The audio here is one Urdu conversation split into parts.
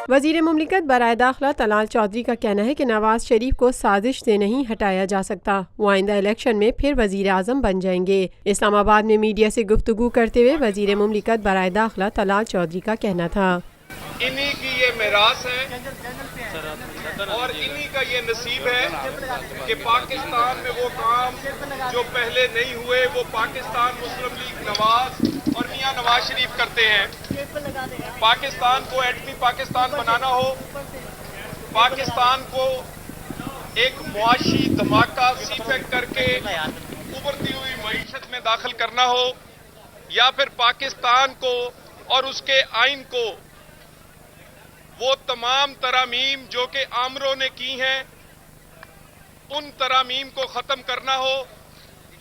وزیر مملکت برائے داخلہ طلال چودھری کا کہنا ہے کہ نواز شریف کو سازش سے نہیں ہٹایا جا سکتا، وہ آئندہ الیکشن میں پھر وزیر اعظم بن جائیں گے۔ اسلام آباد میں میڈیا سے گفتگو کرتے ہوئے وزیر مملکت برائے داخلہ طلال چودھری کا کہنا تھا، انہی کی یہ میراث ہے اور انہی کا یہ نصیب ہے کہ پاکستان میں وہ کام جو پہلے نہیں ہوئے وہ پاکستان مسلم لیگ نواز اور میاں نواز شریف کرتے ہیں۔ پاکستان کو ایٹمی پاکستان بنانا ہو، پاکستان کو ایک معاشی دھماکہ سی پیک کر کے ابھرتی ہوئی معیشت میں داخل کرنا ہو، یا پھر پاکستان کو اور اس کے آئین کو وہ تمام ترامیم جو کہ آمروں نے کی ہیں ان ترامیم کو ختم کرنا ہو،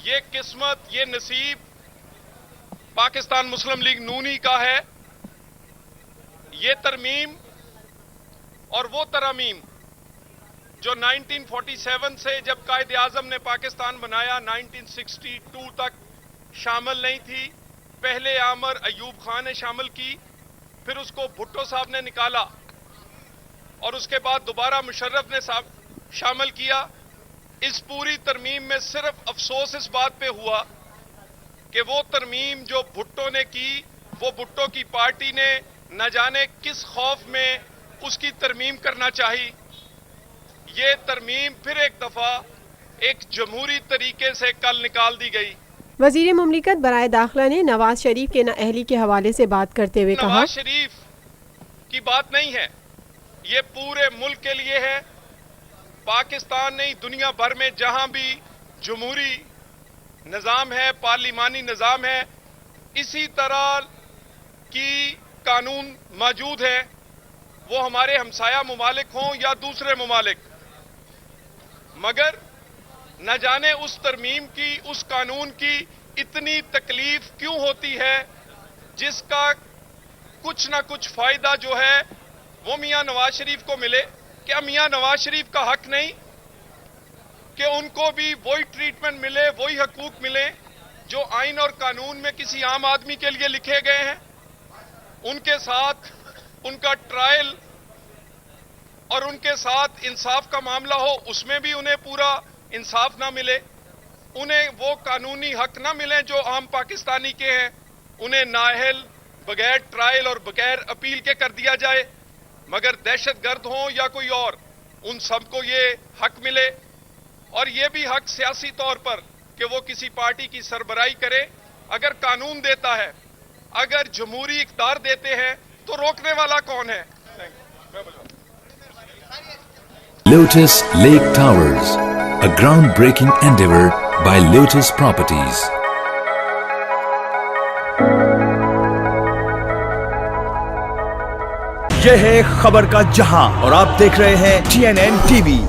یہ قسمت، یہ نصیب پاکستان مسلم لیگ نونی کا ہے۔ یہ ترمیم اور وہ ترامیم جو 1947 سے جب قائد اعظم نے پاکستان بنایا 1962 تک شامل نہیں تھی۔ پہلے عامر ایوب خان نے شامل کی، پھر اس کو بھٹو صاحب نے نکالا اور اس کے بعد دوبارہ مشرف نے شامل کیا۔ اس پوری ترمیم میں صرف افسوس اس بات پہ ہوا کہ وہ ترمیم جو بھٹو نے کی، وہ بھٹو کی پارٹی نے نہ جانے کس خوف میں اس کی ترمیم کرنا چاہی۔ یہ ترمیم پھر ایک دفعہ ایک جمہوری طریقے سے کل نکال دی گئی۔ وزیر مملکت برائے داخلہ نے نواز شریف کے نااہلی کے حوالے سے بات کرتے ہوئے کہا، نواز شریف کی بات نہیں ہے، یہ پورے ملک کے لیے ہے۔ پاکستان نہیں، دنیا بھر میں جہاں بھی جمہوری نظام ہے، پارلیمانی نظام ہے، اسی طرح کی قانون موجود ہے، وہ ہمارے ہمسایہ ممالک ہوں یا دوسرے ممالک، مگر نہ جانے اس ترمیم کی، اس قانون کی اتنی تکلیف کیوں ہوتی ہے جس کا کچھ نہ کچھ فائدہ جو ہے وہ میاں نواز شریف کو ملے۔ کیا میاں نواز شریف کا حق نہیں کہ ان کو بھی وہی ٹریٹمنٹ ملے، وہی حقوق ملے جو آئین اور قانون میں کسی عام آدمی کے لیے لکھے گئے ہیں؟ ان کے ساتھ ان کا ٹرائل اور ان کے ساتھ انصاف کا معاملہ ہو، اس میں بھی انہیں پورا انصاف نہ ملے، انہیں وہ قانونی حق نہ ملیں جو عام پاکستانی کے ہیں، انہیں نااہل، بغیر ٹرائل اور بغیر اپیل کے کر دیا جائے، مگر دہشت گرد ہوں یا کوئی اور، ان سب کو یہ حق ملے۔ اور یہ بھی حق سیاسی طور پر کہ وہ کسی پارٹی کی سربراہی کرے۔ اگر قانون دیتا ہے، اگر جمہوری اقتدار دیتے ہیں تو روکنے والا کون ہے؟ Lotus Lake Towers, a groundbreaking endeavor by Lotus Properties. یہ ہے خبر کا جہاں اور آپ دیکھ رہے ہیں TNN TV۔